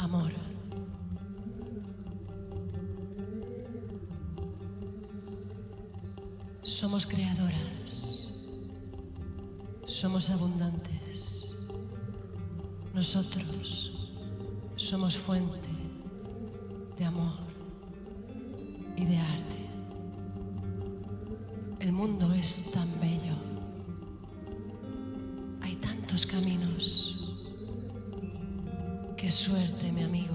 amor. Somos creadoras, somos abundantes. Nosotros somos fuente de amor y de arte. El mundo es tan bello. Hay tantos caminos. Qué suerte, mi amigo,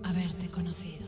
haberte conocido.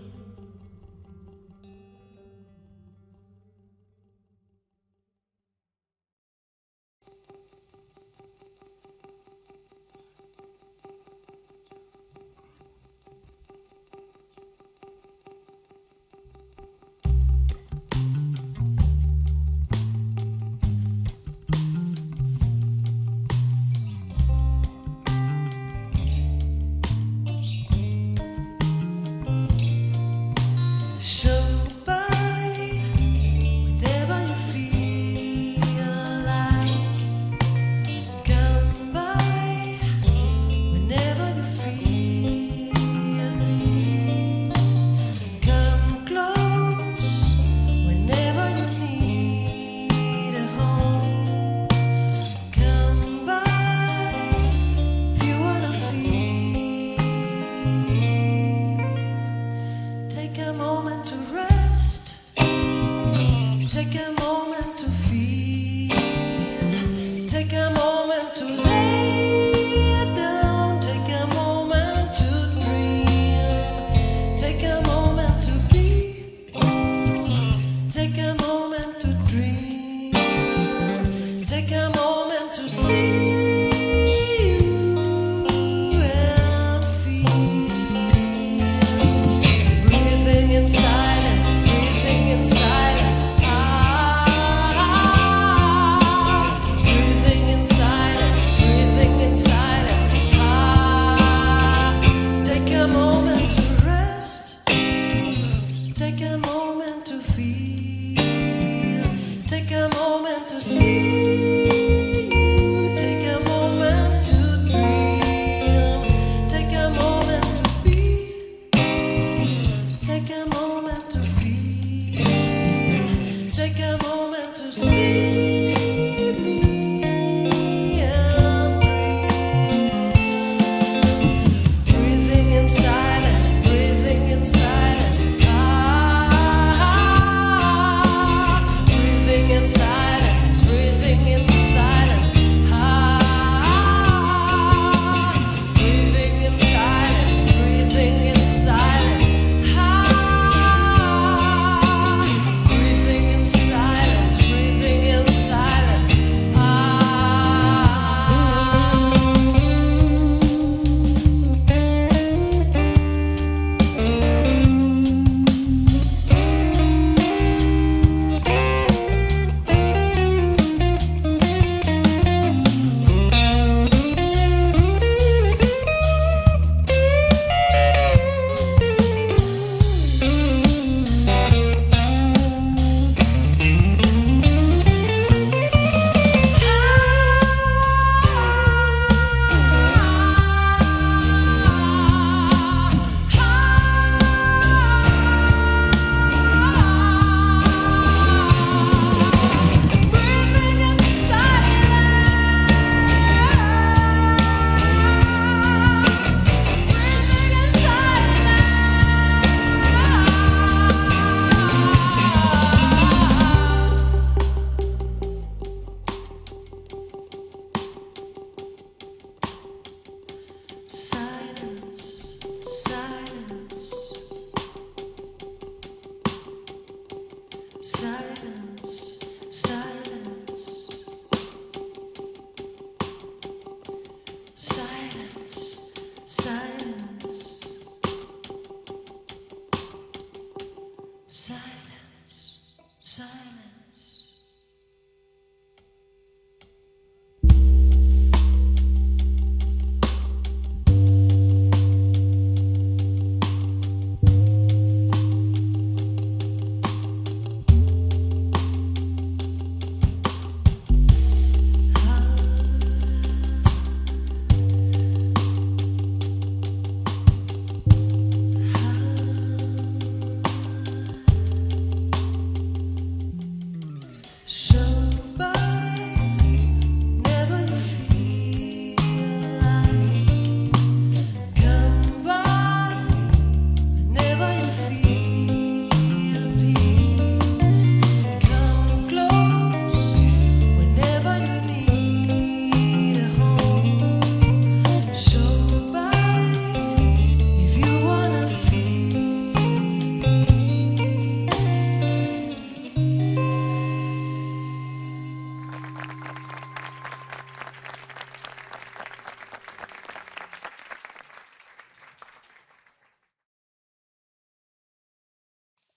Breathing in silence, breathing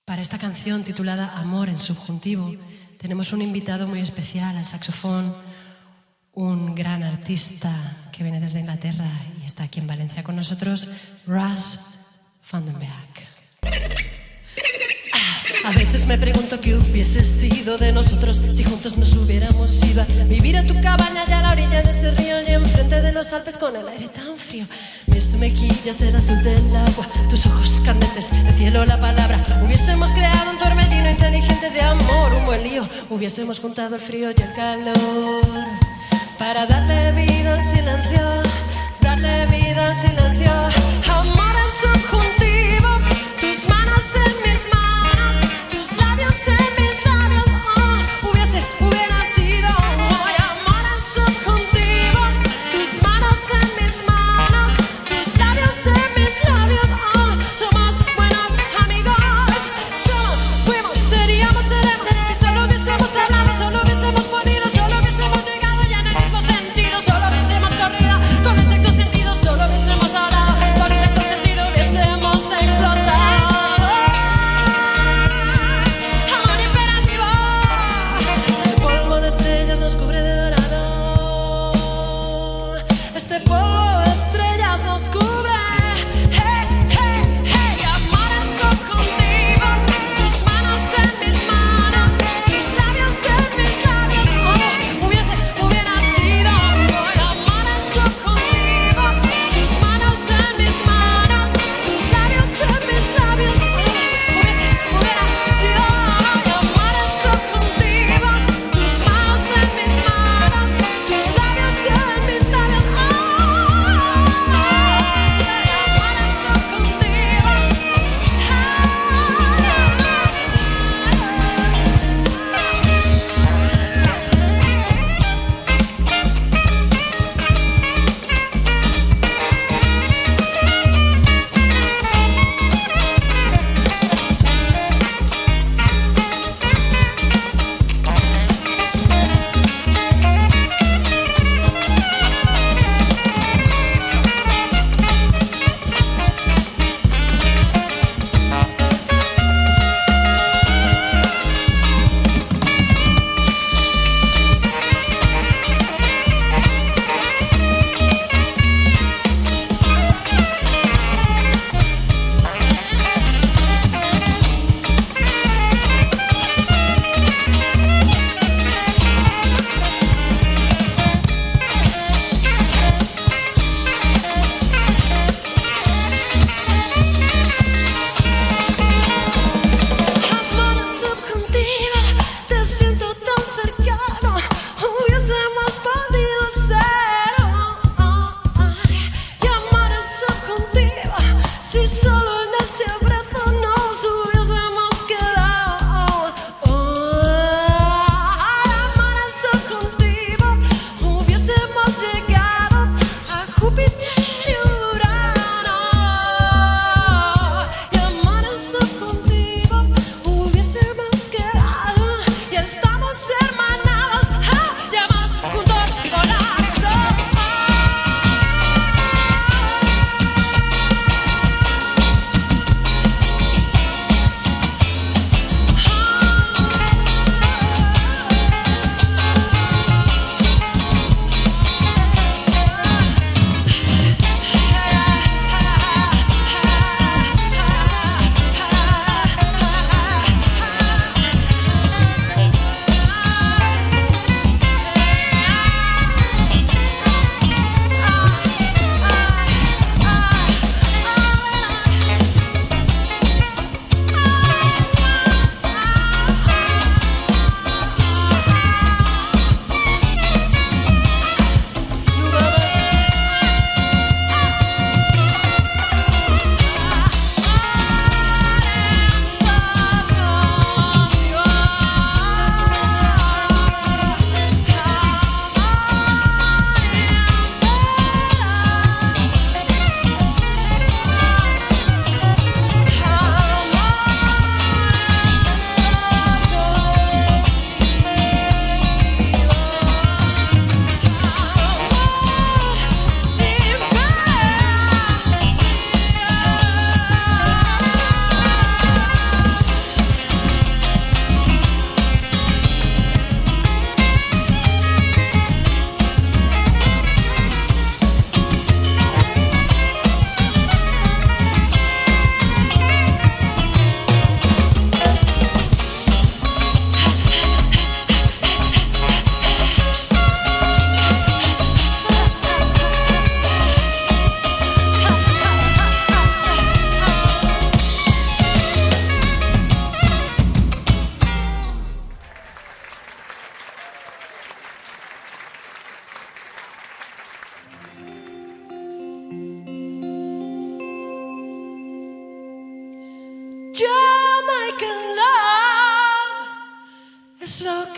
Para esta canción titulada Amor en subjuntivo, tenemos un invitado muy especial al saxofón, un gran artista que viene desde Inglaterra y está aquí en Valencia con nosotros, Russ Vandenberg. A veces me pregunto qué hubiese sido de nosotros si juntos nos hubiéramos ido a vivir a tu cabaña allá a la orilla de ese río y enfrente de los Alpes con el aire tan frío. Mis mejillas el azul del agua, tus ojos candentes, el cielo la palabra. Hubiésemos creado un torbellino inteligente de amor, un buen lío. Hubiésemos juntado el frío y el calor para darle vida al silencio, darle vida al silencio. Amor en subjuntivo, tus manos en mis manos, tus labios en mis labios. Oh, hubiera sido hoy. Amor en subjuntivo, tus manos en mis manos, tus labios en mis labios. Oh, somos buenos amigos, somos, fuimos, seríamos, seremos. Si solo hubiésemos hablado, solo hubiésemos podido, solo hubiésemos llegado ya en el mismo sentido, solo hubiésemos corrido con el sexto sentido, solo hubiésemos hablado.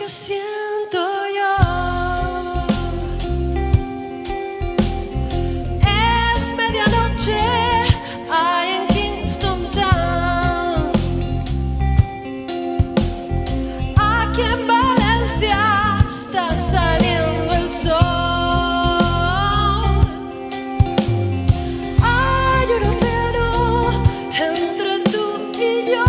que siento yo. Es medianoche ahí en Kingston Town. Aquí en Valencia está saliendo el sol. Hay un océano entre tú y yo.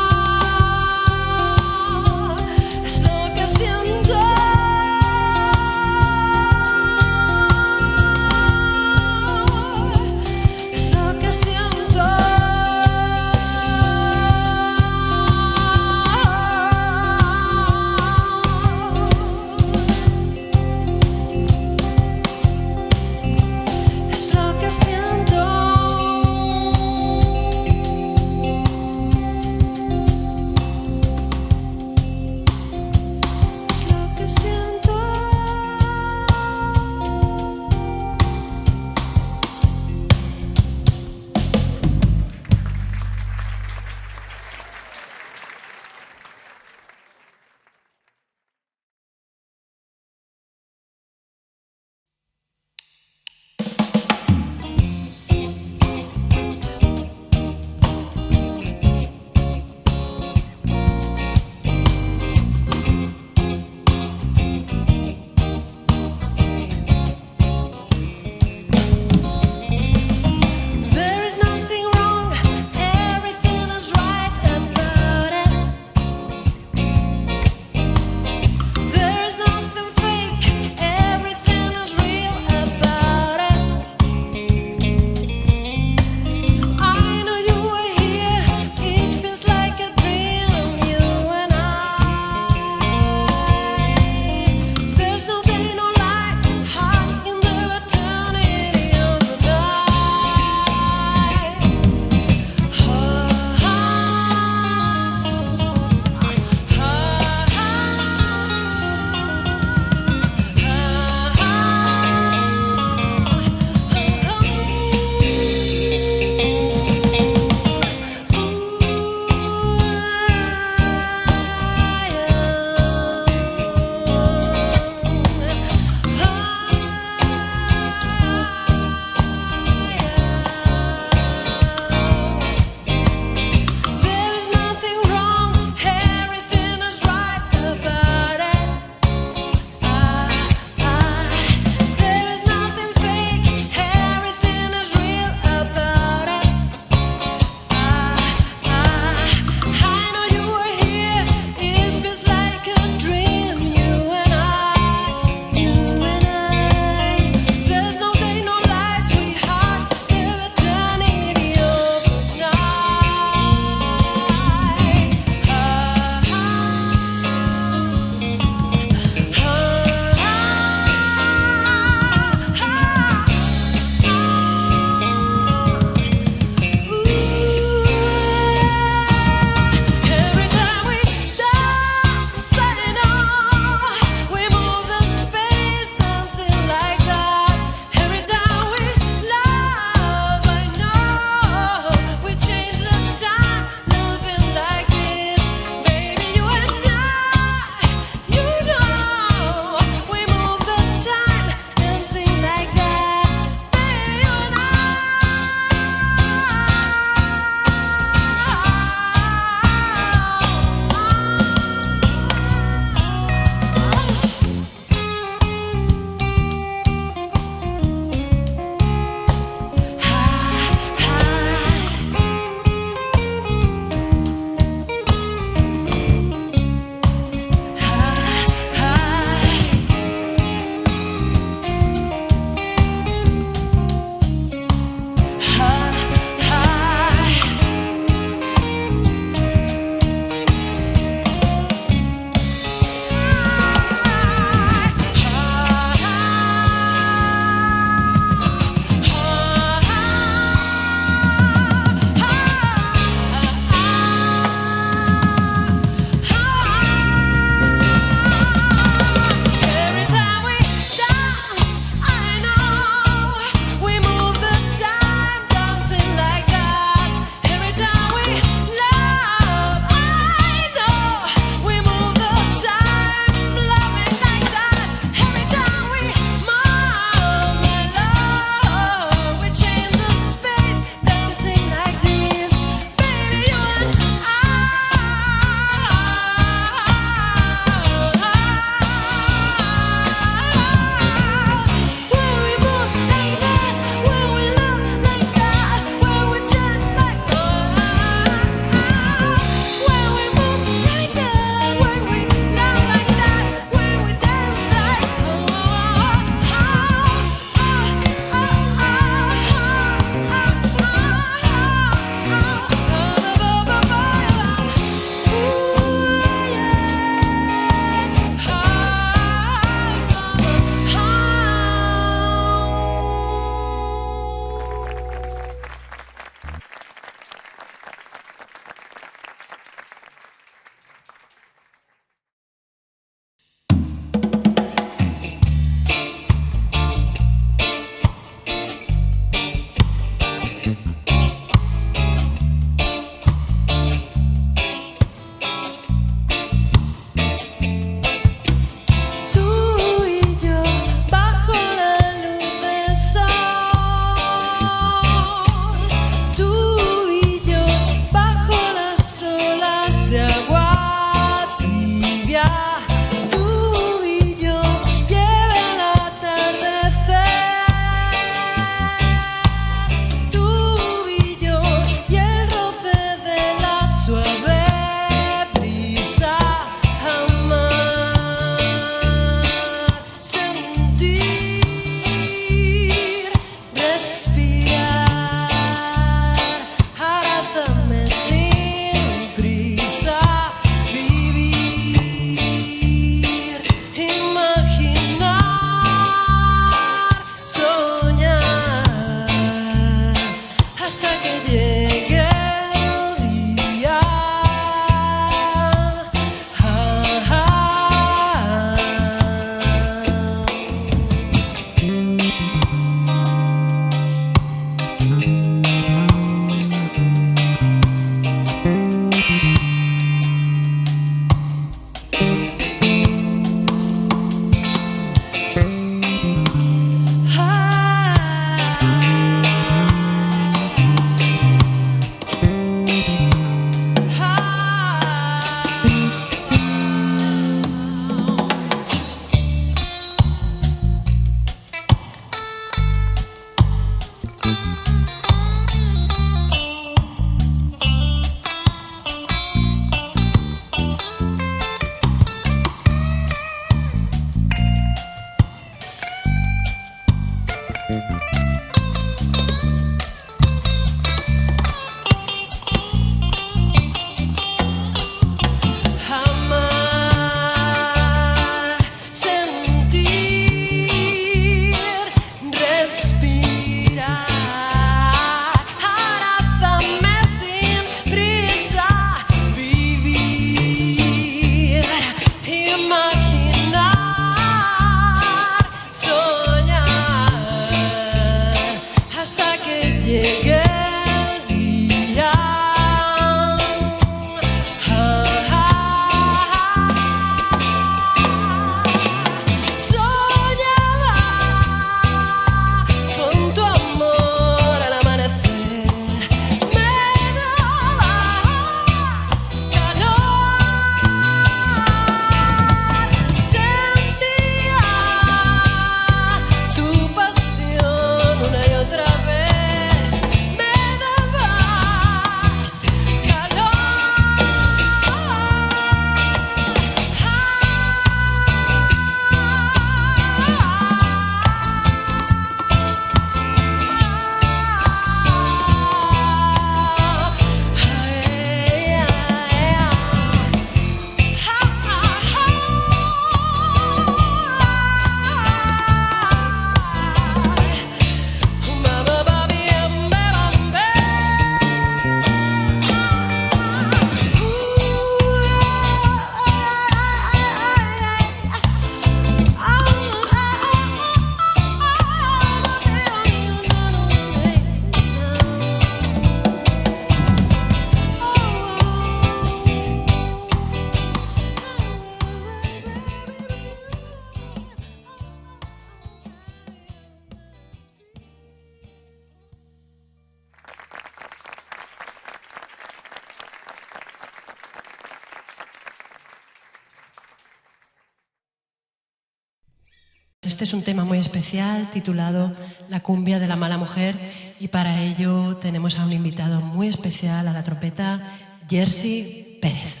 Este es un tema muy especial titulado La cumbia de la mala mujer y para ello tenemos a un invitado muy especial, a la trompeta, Jersey Pérez.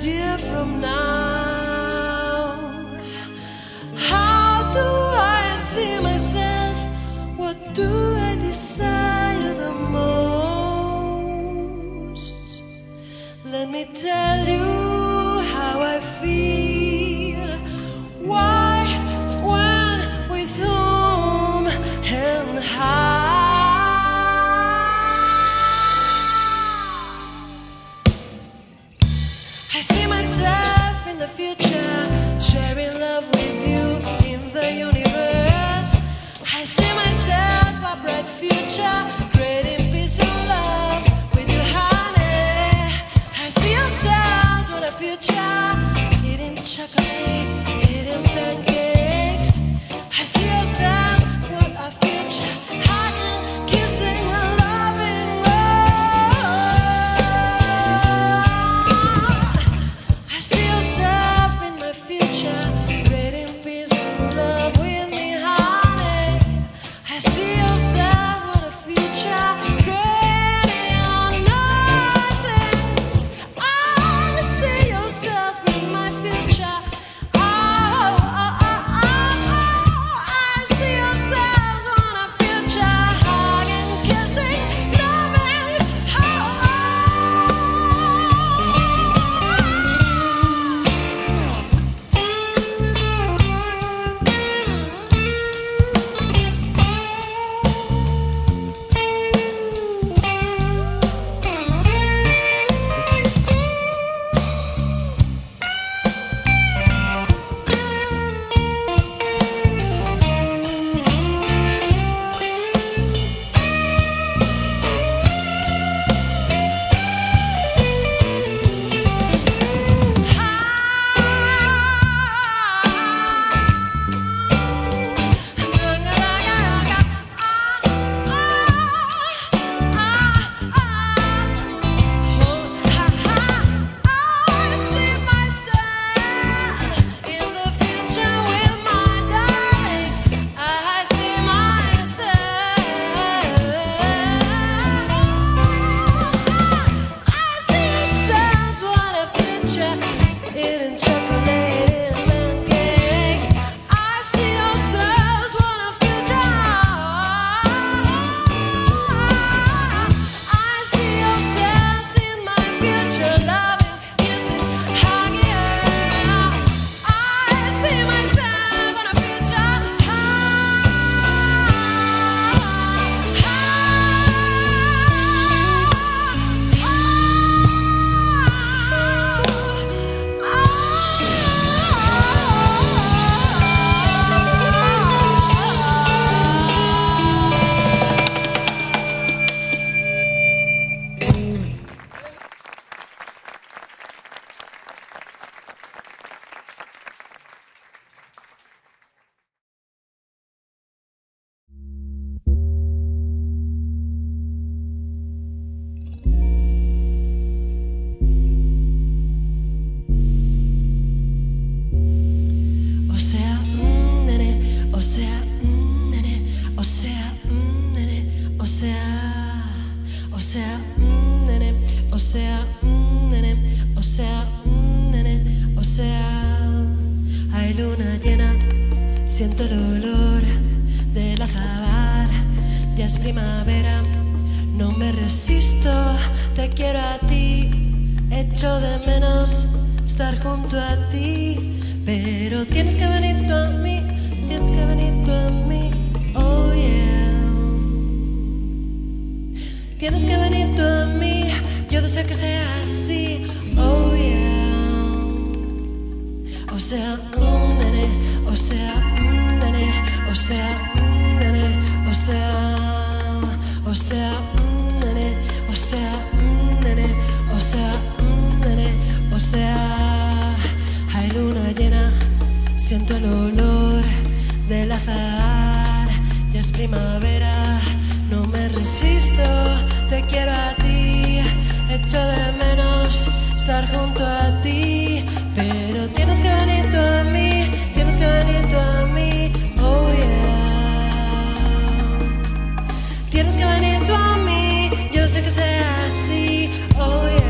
Year from now, how do I see myself? What do I desire the most? me tell you how I feel. Why, when, with whom, and how. I see myself in the future, sharing love with you in the universe. I see myself a bright future, creating peace and love with you, honey. I see ourselves with a future, eating chocolate, eating pancakes. I see ourselves with a future, hugging, kissing and loving. I see yourself in my future, creating peace and love with me, honey. I see yourself with a future, creating nice things. I see yourself in my future. Oh, I see yourself in a future, hugging, kissing, loving. Hay luna llena, siento el olor del azahar, ya es primavera, no me resisto, te quiero a ti, echo de menos estar junto a ti, pero tienes que venir tú a mí, tienes que venir tú a mí, oh yeah. Tienes que venir tú a mí, yo deseo que sea así, oh yeah. O sea, nene, o sea, nene, o sea, nene, o sea, o sea, nene, o sea, nene, o sea, nene, o sea. Hay luna llena, siento el olor del azahar, ya es primavera, no me resisto, te quiero a ti, echo de menos estar junto a ti, pero tienes que venir tú a mí, tienes que venir tú a mí, oh yeah. Tienes que venir tú a mí, yo sé que sea así, oh yeah.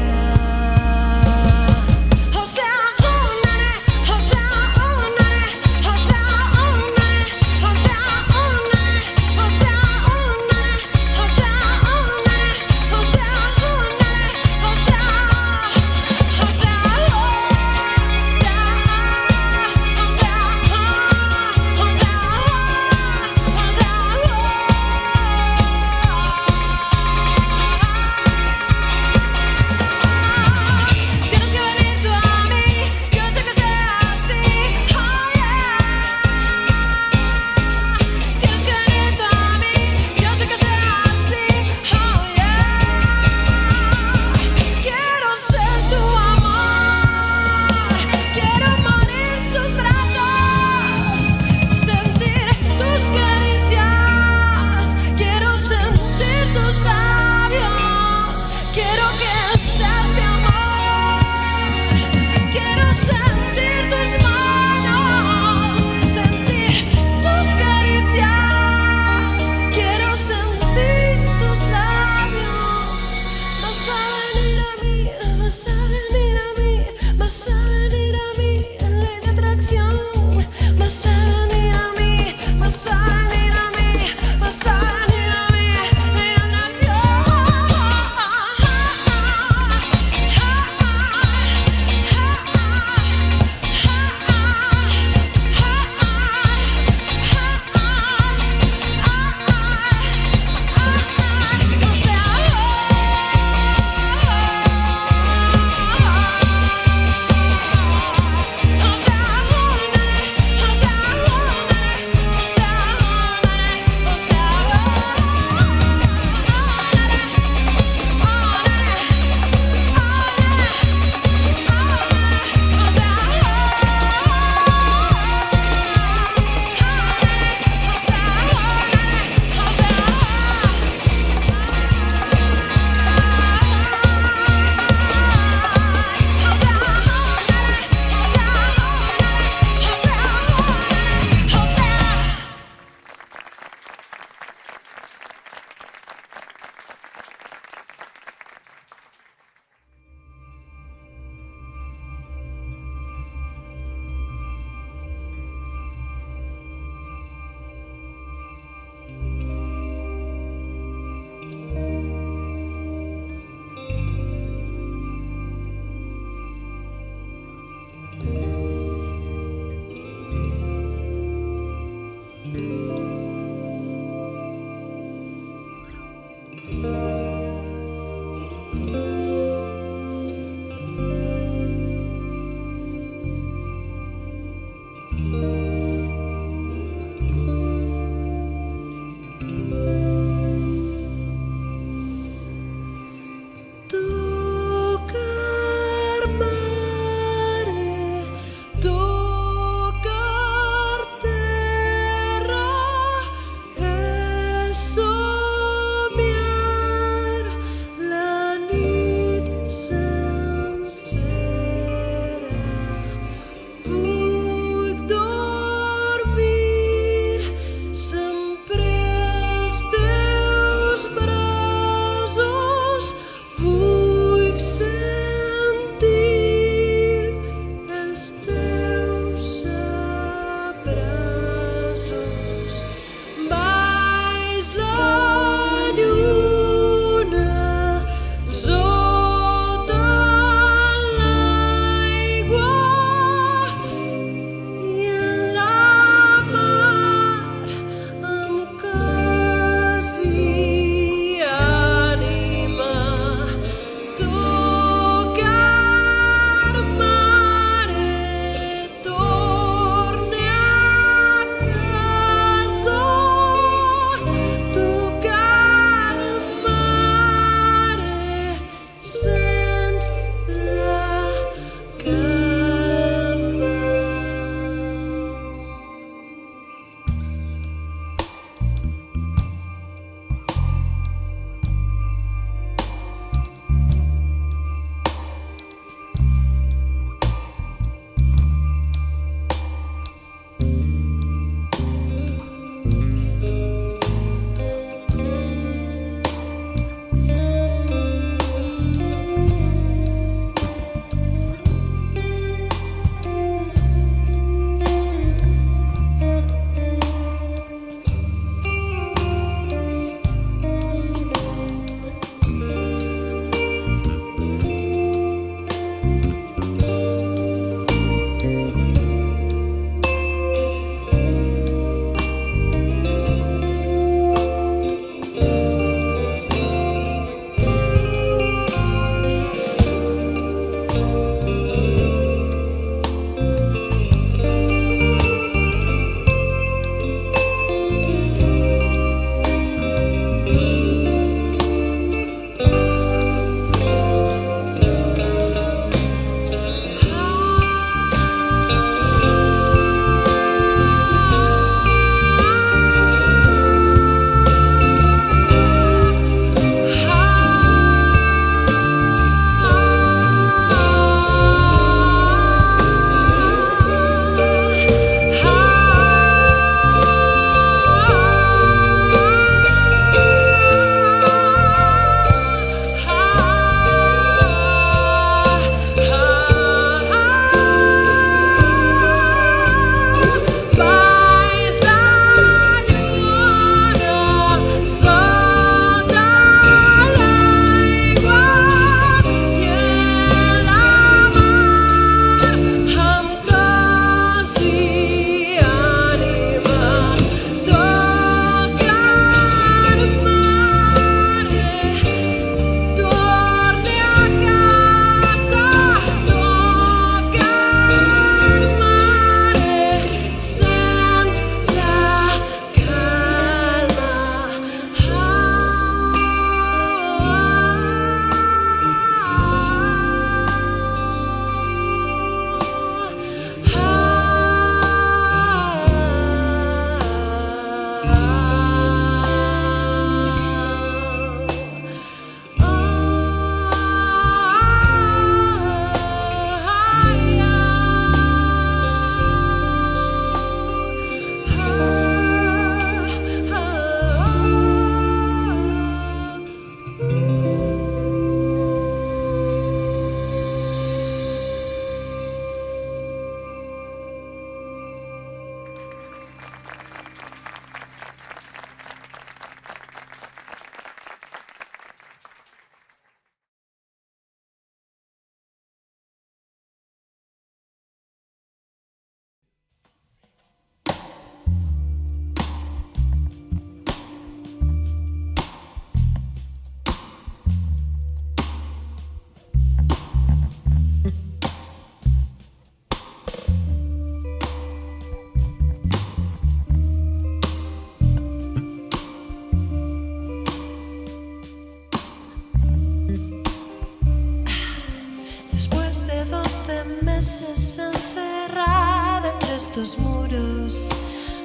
estos muros.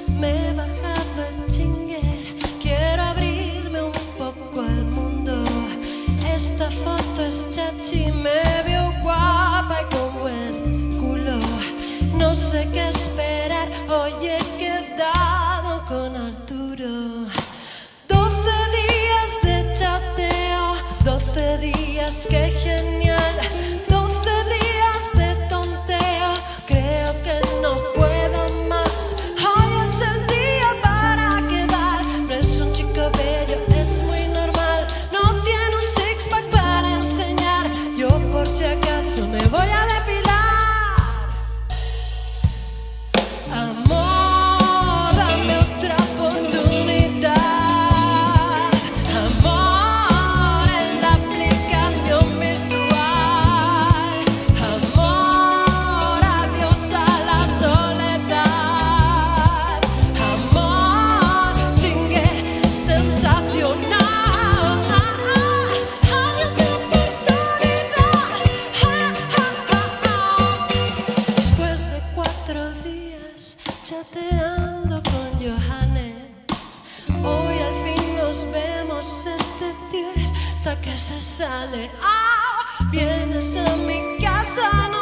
Me he bajado el chinguer, quiero abrirme un poco al mundo. Esta foto es chachi, me veo guapa y con buen culo. No sé qué esperar, hoy he quedado con Arturo. 12 días de chateo, 12 días, qué genial. 12 días de tonteo, creo que no puedo más. Hoy es el día para quedar. No es un chico bello, es muy normal. No tiene un six-pack para enseñar. Yo por si acaso me voy a depilar. Amor, dame otra oportunidad. Amor en la aplicación virtual. Amor, adiós a la soledad. Amor, chingue, sensacional. Hay otra oportunidad. Después de 4 días chateando con Johannes, hoy al fin nos vemos. Este tío está que se sale. Vienes a mi casa.